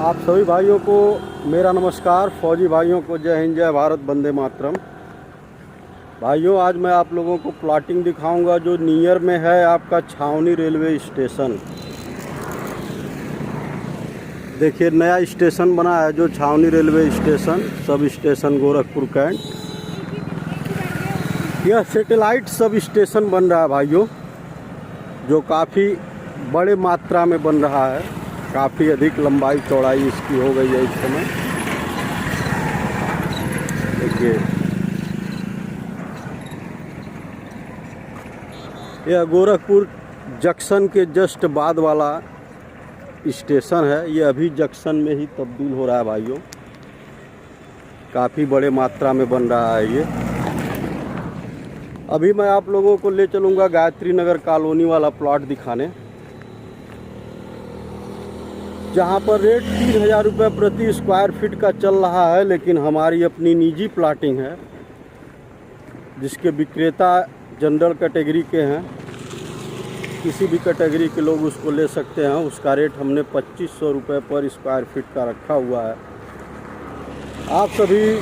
आप सभी भाइयों को मेरा नमस्कार। फौजी भाइयों को जय हिंद, जय भारत, वंदे मातरम। भाइयों, आज मैं आप लोगों को प्लॉटिंग दिखाऊंगा जो नियर में है आपका छावनी रेलवे स्टेशन। देखिए, नया स्टेशन बना है जो छावनी railway station, sub station Gorakhpur cantt. यह सैटेलाइट सब स्टेशन बन रहा है भाइयों, जो काफ़ी बड़े मात्रा में बन रहा है। काफ़ी अधिक लंबाई चौड़ाई इसकी हो गई है इस समय। देखिए, यह गोरखपुर जंक्शन के जस्ट बाद वाला स्टेशन है। ये अभी जंक्शन में ही तब्दील हो रहा है भाइयों। काफ़ी बड़े मात्रा में बन रहा है ये। अभी मैं आप लोगों को ले चलूँगा गायत्री नगर कॉलोनी वाला प्लॉट दिखाने, जहाँ पर रेट 3000 रुपये प्रति स्क्वायर फीट का चल रहा है। लेकिन हमारी अपनी निजी प्लाटिंग है, जिसके विक्रेता जनरल कैटेगरी के हैं। किसी भी कैटेगरी के लोग उसको ले सकते हैं। उसका रेट हमने 2500 रुपये पर स्क्वायर फीट का रखा हुआ है। आप सभी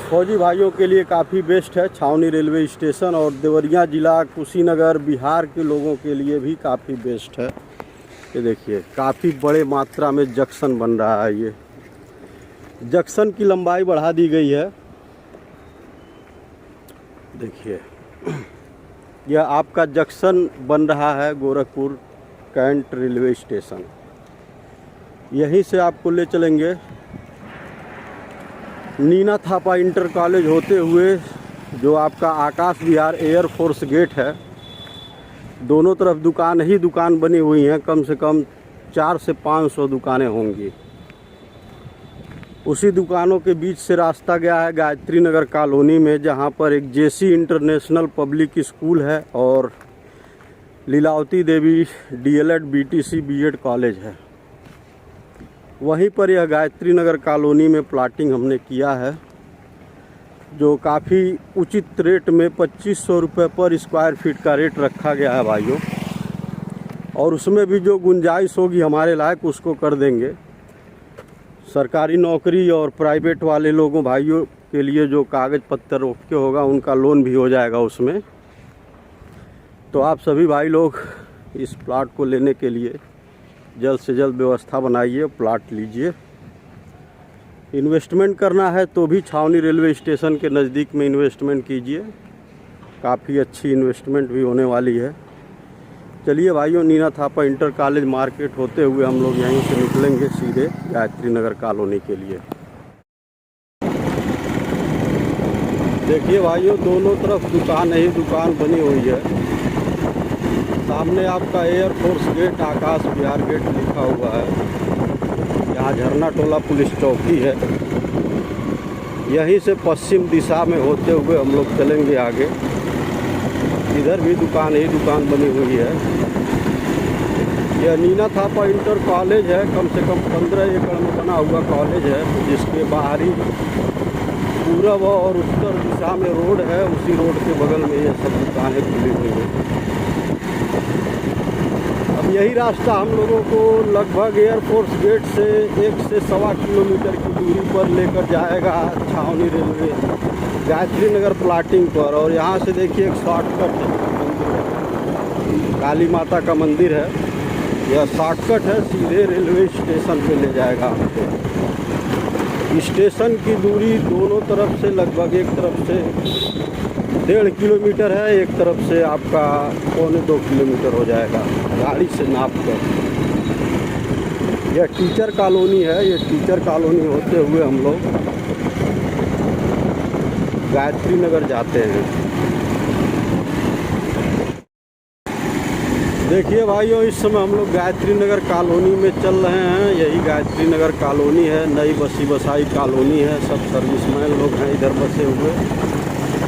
फौजी भाइयों के लिए काफ़ी बेस्ट है छावनी रेलवे स्टेशन, और देवरिया ज़िला कुशीनगर बिहार के लोगों के लिए भी काफ़ी बेस्ट है। ये देखिए, काफ़ी बड़े मात्रा में जंक्शन बन रहा है। ये जंक्शन की लंबाई बढ़ा दी गई है। देखिए, यह आपका जंक्शन बन रहा है गोरखपुर कैंट रेलवे स्टेशन। यहीं से आपको ले चलेंगे नीना थापा इंटर कॉलेज होते हुए, जो आपका आकाश विहार एयरफोर्स गेट है। दोनों तरफ दुकान ही दुकान बनी हुई हैं। कम से कम 400 से 500 दुकानें होंगी। उसी दुकानों के बीच से रास्ता गया है गायत्री नगर कॉलोनी में, जहां पर एक जेसी इंटरनेशनल पब्लिक स्कूल है और लीलावती देवी डीएलएड बीटीसी बीएड कॉलेज है। वहीं पर यह गायत्री नगर कॉलोनी में प्लाटिंग हमने किया है, जो काफ़ी उचित रेट में 2500 रुपये पर स्क्वायर फीट का रेट रखा गया है भाइयों। और उसमें भी जो गुंजाइश होगी हमारे लायक उसको कर देंगे। सरकारी नौकरी और प्राइवेट वाले लोगों भाइयों के लिए जो कागज़ पत्तर ओके होगा, उनका लोन भी हो जाएगा उसमें। तो आप सभी भाई लोग इस प्लाट को लेने के लिए जल्द से जल्द व्यवस्था बनाइए, प्लाट लीजिए। इन्वेस्टमेंट करना है तो भी छावनी रेलवे स्टेशन के नज़दीक में इन्वेस्टमेंट कीजिए। काफ़ी अच्छी इन्वेस्टमेंट भी होने वाली है। चलिए भाइयों, Neena Thapa inter college market होते हुए हम लोग यहीं से निकलेंगे सीधे गायत्री नगर कॉलोनी के लिए। देखिए भाइयों, दोनों तरफ दुकान ही दुकान बनी हुई है। सामने आपका एयरफोर्स गेट, आकाश विहार गेट लिखा हुआ है। यहाँ झरना टोला पुलिस चौकी है। यहीं से पश्चिम दिशा में होते हुए हम लोग चलेंगे आगे। इधर भी दुकान ही दुकान बनी हुई है। यह नीना थापा इंटर कॉलेज है। कम से कम 15 एकड़ में बना हुआ कॉलेज है, जिसके बाहरी पूरब और उत्तर दिशा में रोड है। उसी रोड के बगल में ये सब दुकानें खुली हुई हैं। अब यही रास्ता हम लोगों को लगभग एयरफोर्स गेट से 1 से 1.25 किलोमीटर की दूरी पर लेकर जाएगा छावनी रेलवे गायत्री नगर प्लाटिंग पर। और यहाँ से देखिए एक शॉर्टकट मंदिर है, काली माता का मंदिर है। यह शॉर्टकट है, सीधे रेलवे स्टेशन पे ले जाएगा आपको। स्टेशन की दूरी दोनों तरफ से लगभग, एक तरफ से 1.5 किलोमीटर है, एक तरफ से आपका 1.25 किलोमीटर हो जाएगा गाड़ी से नाप कर। यह टीचर कॉलोनी है। ये टीचर कॉलोनी होते हुए हम लोग गायत्री नगर जाते हैं। देखिए भाइयों, इस समय हम लोग गायत्री नगर कॉलोनी में चल रहे हैं। यही गायत्री नगर कॉलोनी है, नई बसी बसाई कॉलोनी है। सब सर्विसमैन लोग हैं इधर बसे हुए।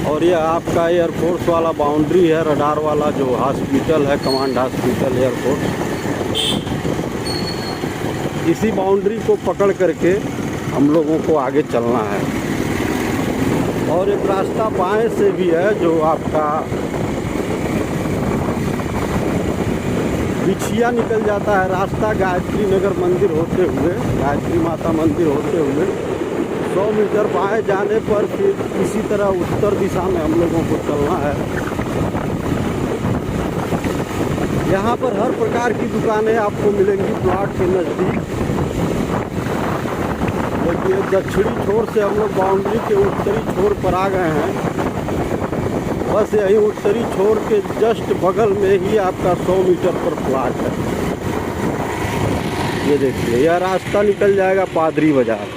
और यह आपका एयरफोर्स वाला बाउंड्री है, रडार वाला जो हॉस्पिटल है, कमांड हॉस्पिटल एयरफोर्स। इसी बाउंड्री को पकड़ करके हम लोगों को आगे चलना है। और एक रास्ता बाएं से भी है, जो आपका बिछिया निकल जाता है रास्ता गायत्री नगर मंदिर होते हुए, गायत्री माता मंदिर होते हुए 100 मीटर बाएं जाने पर फिर इसी तरह उत्तर दिशा में हम लोगों को चलना है। यहाँ पर हर प्रकार की दुकानें आपको मिलेंगी प्लॉट के नज़दीक। देखिए दक्षिणी छोर से हम लोग बाउंड्री के उत्तरी छोर पर आ गए हैं। बस यही उत्तरी छोर के जस्ट बगल में ही आपका 100 मीटर पर प्लाट है। ये देखिए यह रास्ता निकल जाएगा पादरी बाजार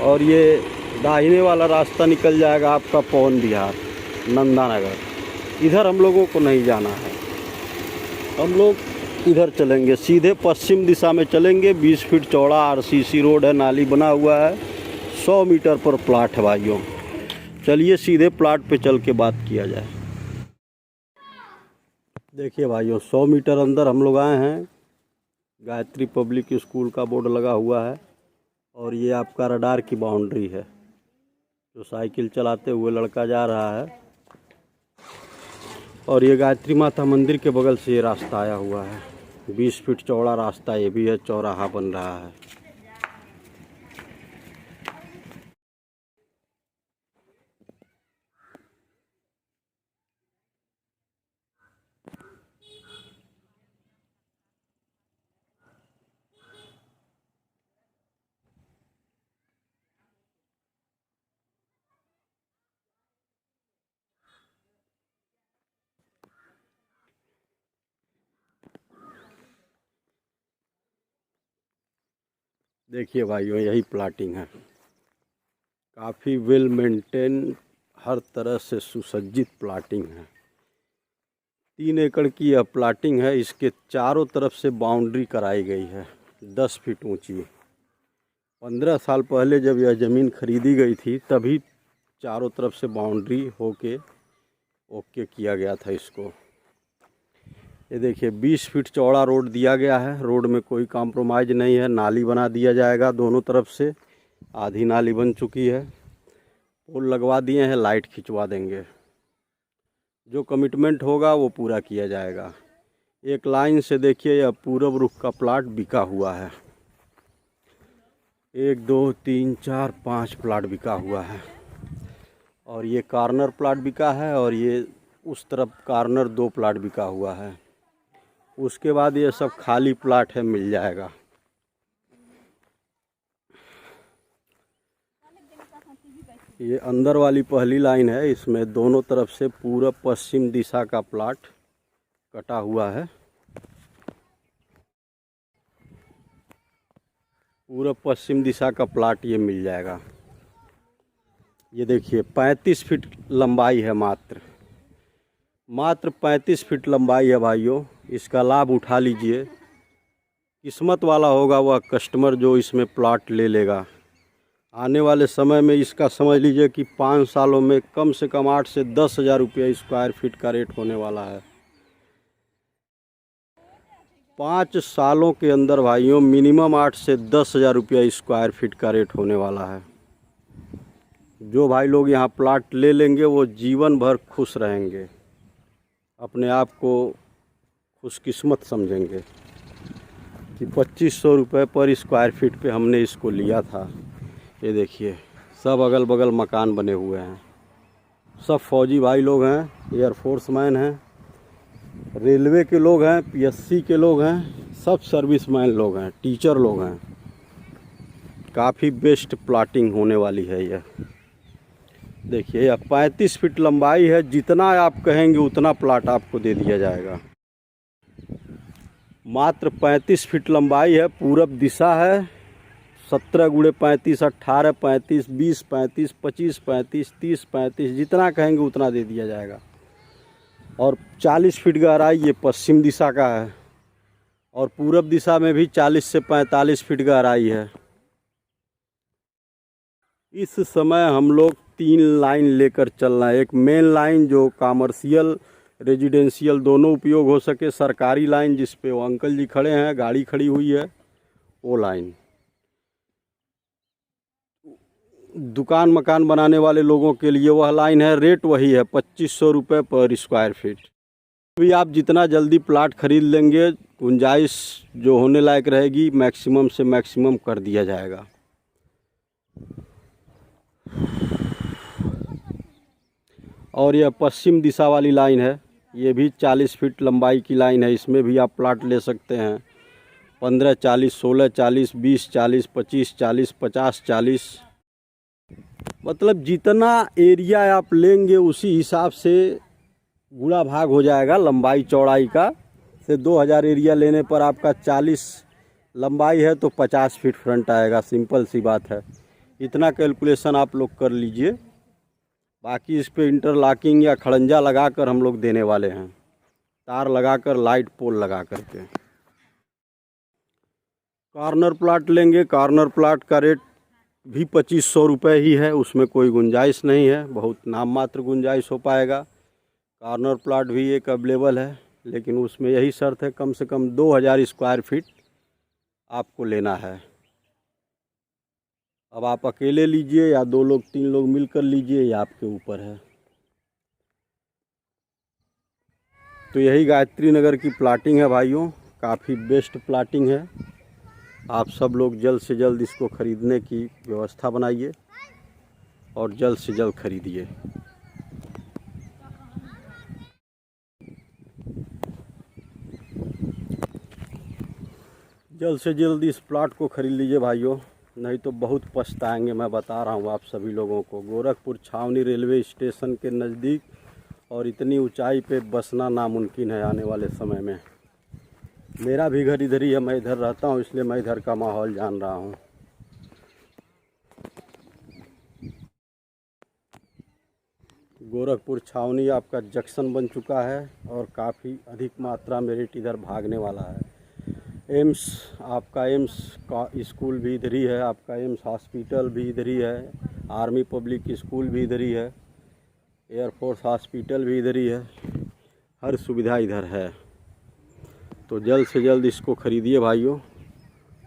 और ये दाहिने वाला रास्ता निकल जाएगा आपका पवन विहार नंदानगर। इधर हम लोगों को नहीं जाना है, हम लोग इधर चलेंगे, सीधे पश्चिम दिशा में चलेंगे। 20 फीट चौड़ा आरसीसी रोड है, नाली बना हुआ है, 100 मीटर पर प्लाट है भाइयों। चलिए सीधे प्लाट पे चल के बात किया जाए। देखिए भाइयों 100 मीटर अंदर हम लोग आए हैं। गायत्री पब्लिक स्कूल का बोर्ड लगा हुआ है और ये आपका रडार की बाउंड्री है। जो साइकिल चलाते हुए लड़का जा रहा है और ये गायत्री माता मंदिर के बगल से ये रास्ता आया हुआ है। 20 फीट चौड़ा रास्ता ये भी है, चौराहा बन रहा है। देखिए भाइयों यही प्लाटिंग है, काफ़ी वेल मेंटेन, हर तरह से सुसज्जित प्लाटिंग है। 3 एकड़ की यह प्लाटिंग है। इसके चारों तरफ से बाउंड्री कराई गई है 10 फीट ऊंची। 15 साल पहले जब यह ज़मीन खरीदी गई थी तभी चारों तरफ से बाउंड्री होके ओके किया गया था इसको। ये देखिए 20 फीट चौड़ा रोड दिया गया है। रोड में कोई कॉम्प्रोमाइज़ नहीं है। नाली बना दिया जाएगा दोनों तरफ से, आधी नाली बन चुकी है। पोल लगवा दिए हैं, लाइट खिंचवा देंगे। जो कमिटमेंट होगा वो पूरा किया जाएगा। एक लाइन से देखिए यह पूरब रुख का प्लाट बिका हुआ है। 1 2 3 4 5 प्लाट बिका हुआ है और ये कॉर्नर प्लाट बिका है और ये उस तरफ कॉर्नर 2 प्लाट बिका हुआ है। उसके बाद ये सब खाली प्लाट है, मिल जाएगा। ये अंदर वाली पहली लाइन है, इसमें दोनों तरफ से पूरब पश्चिम दिशा का प्लाट कटा हुआ है। पूरब पश्चिम दिशा का प्लाट ये मिल जाएगा। ये देखिए 35 फीट लंबाई है, मात्र 35 फीट लंबाई है भाइयों। इसका लाभ उठा लीजिए। किस्मत वाला होगा वह कस्टमर जो इसमें प्लॉट ले लेगा। आने वाले समय में इसका समझ लीजिए कि 5 सालों में कम से कम 8 से 10 हज़ार रुपये स्क्वायर फीट का रेट होने वाला है। 5 सालों के अंदर भाइयों मिनिमम 8 से 10 हज़ार रुपये स्क्वायर फीट का रेट होने वाला है। जो भाई लोग यहाँ प्लॉट ले लेंगे वो जीवन भर खुश रहेंगे, अपने आप को खुशकिस्मत समझेंगे कि 2500 रुपये पर स्क्वायर फीट पे हमने इसको लिया था। ये देखिए सब अगल बगल मकान बने हुए हैं। सब फौजी भाई लोग हैं, एयरफोर्स मैन हैं, रेलवे के लोग हैं, पीएससी के लोग हैं, सब सर्विसमैन लोग हैं, टीचर लोग हैं। काफ़ी बेस्ट प्लॉटिंग होने वाली है यह। देखिए यह 35 फीट लंबाई है। जितना आप कहेंगे उतना प्लाट आपको दे दिया जाएगा। मात्र 35 फीट लंबाई है, पूरब दिशा है। 17 गुणे 35 18 35 20 35 25 35 30 35 जितना कहेंगे उतना दे दिया जाएगा। और 40 फीट गहराई ये पश्चिम दिशा का है और पूरब दिशा में भी 40 से 45 फीट गहराई है। इस समय हम लोग 3 लाइन लेकर चल रहे हैं। एक मेन लाइन जो कॉमर्शियल रेजिडेंशियल दोनों उपयोग हो सके, सरकारी लाइन जिस पे वो अंकल जी खड़े हैं, गाड़ी खड़ी हुई है, वो लाइन। दुकान मकान बनाने वाले लोगों के लिए वह लाइन है। रेट वही है 2500 रुपये पर स्क्वायर फीट। भी आप जितना जल्दी प्लाट खरीद लेंगे, गुंजाइश जो होने लायक रहेगी मैक्सिमम से मैक्सिमम कर दिया जाएगा। और यह पश्चिम दिशा वाली लाइन है, ये भी 40 फीट लंबाई की लाइन है। इसमें भी आप प्लाट ले सकते हैं 15, 40, 16, 40, 20, 40, 25, 40, 50, 40, मतलब जितना एरिया आप लेंगे उसी हिसाब से गुणा भाग हो जाएगा लंबाई चौड़ाई का। से 2000 एरिया लेने पर आपका 40 लंबाई है तो 50 फीट फ्रंट आएगा। सिंपल सी बात है, इतना कैलकुलेशन आप लोग कर लीजिए। बाकी इस पे इंटरलॉकिंग या खड़ंजा लगाकर हम लोग देने वाले हैं, तार लगाकर, लाइट पोल लगा करके। कॉर्नर प्लाट लेंगे, कॉर्नर प्लाट का रेट भी 2500 रुपये ही है, उसमें कोई गुंजाइश नहीं है, बहुत नाम मात्र गुंजाइश हो पाएगा। कॉर्नर प्लाट भी एक अवेलेबल है, लेकिन उसमें यही शर्त है कम से कम 2000 स्क्वायर फीट आपको लेना है। अब आप अकेले लीजिए या 2 लोग 3 लोग मिलकर लीजिए, ये आपके ऊपर है। तो यही गायत्री नगर की प्लाटिंग है भाइयों, काफ़ी बेस्ट प्लाटिंग है। आप सब लोग जल्द से जल्द इसको ख़रीदने की व्यवस्था बनाइए और जल्द से जल्द ख़रीदिए। जल्द से जल्द इस प्लाट को ख़रीद लीजिए भाइयों, नहीं तो बहुत पछताएंगे। मैं बता रहा हूँ आप सभी लोगों को। गोरखपुर छावनी रेलवे स्टेशन के नज़दीक और इतनी ऊंचाई पे बसना नामुमकिन है आने वाले समय में। मेरा भी घर इधर ही है, मैं इधर रहता हूँ, इसलिए मैं इधर का माहौल जान रहा हूँ। गोरखपुर छावनी आपका जंक्शन बन चुका है और काफ़ी अधिक मात्रा में रेट इधर भागने वाला है। एम्स, आपका एम्स का स्कूल भी इधर ही है, आपका एम्स हॉस्पिटल भी इधर ही है, आर्मी पब्लिक स्कूल भी इधर ही है, एयरफोर्स हॉस्पिटल भी इधर ही है, हर सुविधा इधर है। तो जल्द से जल्द इसको ख़रीदिए भाइयों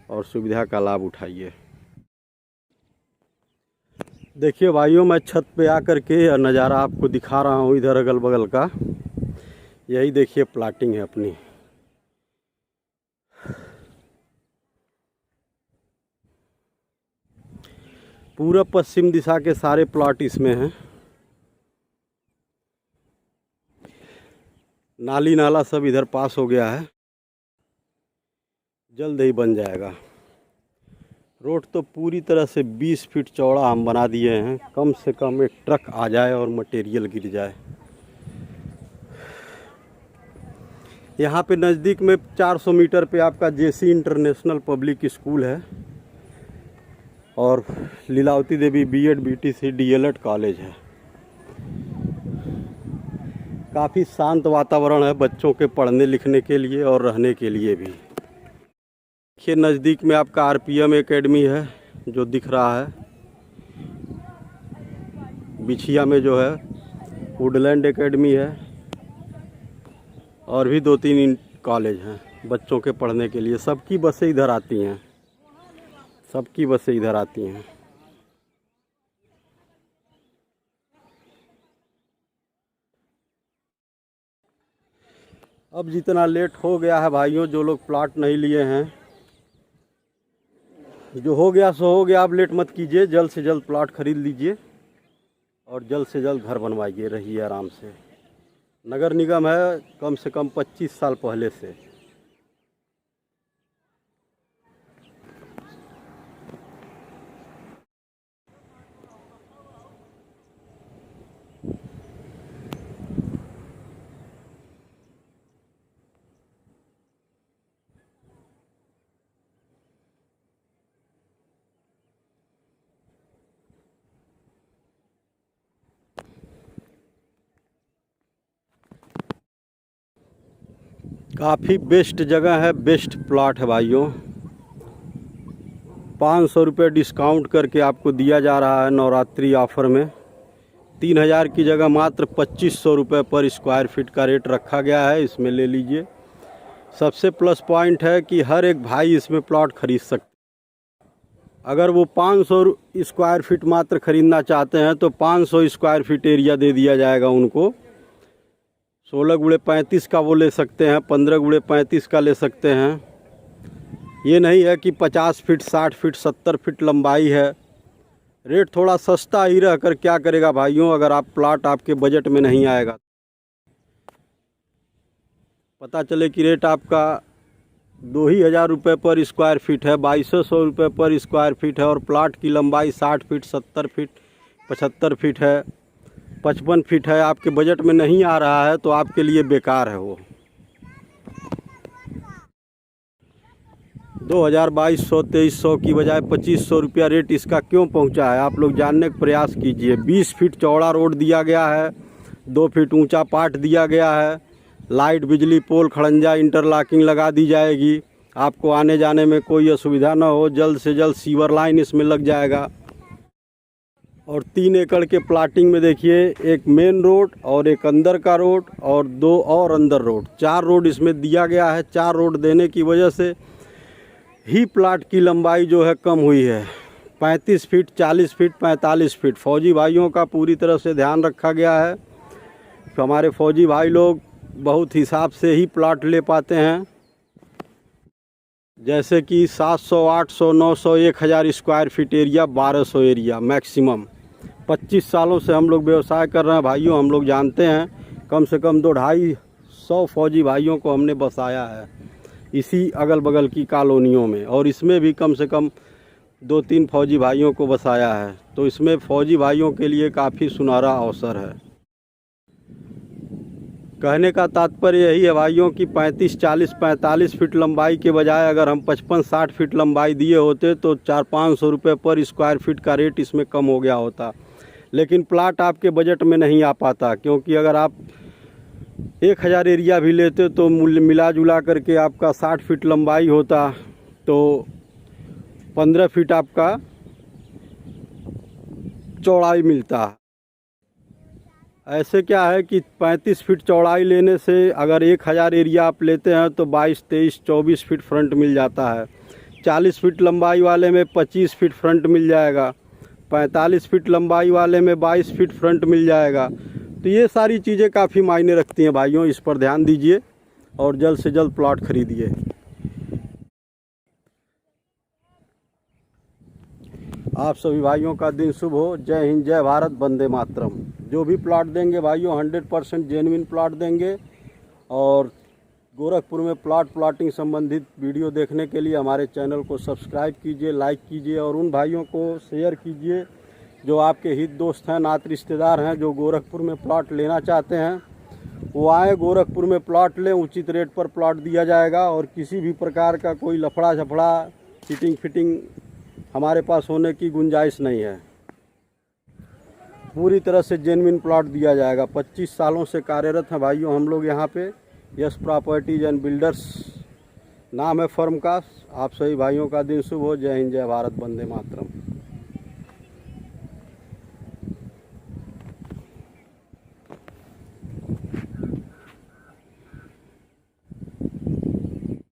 और सुविधा का लाभ उठाइए। देखिए भाइयों, मैं छत पे आकर के नज़ारा आपको दिखा रहा हूँ इधर अगल बगल का। यही देखिए प्लाटिंग है अपनी। पूरा पश्चिम दिशा के सारे प्लॉट इसमें हैं। नाली नाला सब इधर पास हो गया है, जल्द ही बन जाएगा। रोड तो पूरी तरह से 20 फीट चौड़ा हम बना दिए हैं, कम से कम एक ट्रक आ जाए और मटेरियल गिर जाए। यहाँ पे नज़दीक में 400 मीटर पे आपका जेसी इंटरनेशनल पब्लिक स्कूल है और लीलावती देवी बीएड बीटीसी डीएलएड कॉलेज है। काफ़ी शांत वातावरण है बच्चों के पढ़ने लिखने के लिए और रहने के लिए भी। देखिए नज़दीक में आपका आरपीएम एकेडमी है जो दिख रहा है, बिछिया में जो है वुडलैंड एकेडमी है, और भी 2-3 कॉलेज हैं बच्चों के पढ़ने के लिए। सबकी बसें इधर आती हैं, सबकी बसें इधर आती हैं। अब जितना लेट हो गया है भाइयों, जो लोग प्लाट नहीं लिए हैं, जो हो गया सो हो गया, आप लेट मत कीजिए, जल्द से जल्द प्लाट खरीद लीजिए और जल्द से जल्द घर बनवाइए, रहिए आराम से। नगर निगम है कम से कम 25 साल पहले से। काफ़ी बेस्ट जगह है, बेस्ट प्लॉट है भाइयों। 500 रुपये डिस्काउंट करके आपको दिया जा रहा है नवरात्रि ऑफर में। 3000 की जगह मात्र 2500 रुपये पर स्क्वायर फीट का रेट रखा गया है, इसमें ले लीजिए। सबसे प्लस पॉइंट है कि हर एक भाई इसमें प्लॉट खरीद सकते। अगर वो 500 स्क्वायर फीट मात्र ख़रीदना चाहते हैं तो 500 स्क्वायर फीट एरिया दे दिया जाएगा उनको। 16x35 का वो ले सकते हैं, 15x35 का ले सकते हैं। ये नहीं है कि 50 फीट 60 फीट 70 फीट लंबाई है। रेट थोड़ा सस्ता ही रह कर क्या करेगा भाइयों, अगर आप प्लाट आपके बजट में नहीं आएगा। पता चले कि रेट आपका 2,000 रुपये पर स्क्वायर फीट है, 2,200 रुपये पर स्क्वायर फीट है, और प्लाट की लंबाई 60 फीट 70 फीट 75 फीट है, 55 फीट है, आपके बजट में नहीं आ रहा है तो आपके लिए बेकार है वो। 2,200-2,300 की बजाय 2,500 रुपया रेट इसका क्यों पहुंचा है, आप लोग जानने का प्रयास कीजिए। 20 फीट चौड़ा रोड दिया गया है, 2 फीट ऊंचा पाट दिया गया है, लाइट बिजली पोल खड़ंजा इंटरलॉकिंग लगा दी जाएगी, आपको आने जाने में कोई असुविधा ना हो। जल्द से जल्द सीवर लाइन इसमें लग जाएगा। और 3 एकड़ के प्लाटिंग में देखिए, एक मेन रोड और एक अंदर का रोड और 2 और अंदर रोड, 4 रोड इसमें दिया गया है। 4 रोड देने की वजह से ही प्लाट की लंबाई जो है कम हुई है। 35 फीट 40 फीट 45 फीट फौजी भाइयों का पूरी तरह से ध्यान रखा गया है। तो हमारे फौजी भाई लोग बहुत हिसाब से ही प्लाट ले पाते हैं, जैसे कि 700 800 900 1000 square feet area, 1200 area maximum. 25 सालों से हम लोग व्यवसाय कर रहे हैं भाइयों, हम लोग जानते हैं। कम से कम 200-250 फौजी भाइयों को हमने बसाया है इसी अगल बगल की कॉलोनियों में, और इसमें भी कम से कम 2-3 फौजी भाइयों को बसाया है। तो इसमें फौजी भाइयों के लिए काफ़ी सुनहरा अवसर है। कहने का तात्पर्य यही है भाइयों कि 35 40 45 फीट लंबाई के बजाय अगर हम 55 60 फीट लंबाई दिए होते तो 400-500 रुपये पर स्क्वायर फीट का रेट इसमें कम हो गया होता। लेकिन प्लाट आपके बजट में नहीं आ पाता, क्योंकि अगर आप 1000 एरिया भी लेते तो मिला जुला करके आपका 60 फीट लंबाई होता, तो 15 फीट आपका चौड़ाई मिलता। ऐसे क्या है कि 35 फीट चौड़ाई लेने से अगर 1000 एरिया आप लेते हैं तो 22 23 24 फीट फ्रंट मिल जाता है। 40 फीट लंबाई वाले में 25 फीट फ्रंट मिल जाएगा, 45 फीट लंबाई वाले में 22 फीट फ्रंट मिल जाएगा। तो ये सारी चीज़ें काफ़ी मायने रखती हैं भाइयों, इस पर ध्यान दीजिए और जल्द से जल्द प्लॉट खरीदिए। आप सभी भाइयों का दिन शुभ हो। जय हिंद, जय भारत, वंदे मातरम। जो भी प्लॉट देंगे भाइयों 100% जेन्युइन प्लॉट देंगे। और गोरखपुर में प्लॉटिंग संबंधित वीडियो देखने के लिए हमारे चैनल को सब्सक्राइब कीजिए, लाइक कीजिए, और उन भाइयों को शेयर कीजिए जो आपके हित दोस्त हैं, नात रिश्तेदार हैं, जो गोरखपुर में प्लॉट लेना चाहते हैं। वो आए गोरखपुर में प्लॉट लें, उचित रेट पर प्लॉट दिया जाएगा, और किसी भी प्रकार का कोई लफड़ा झफड़ा चिटिंग फिटिंग हमारे पास होने की गुंजाइश नहीं है। पूरी तरह से जेन्युइन प्लॉट दिया जाएगा। 25 सालों से कार्यरत हैं भाइयों हम लोग यहाँ पे। यस प्रॉपर्टीज एंड बिल्डर्स नाम है फर्म का। आप सभी भाइयों का दिन शुभ हो। जय हिंद, जय भारत, वंदे मातरम।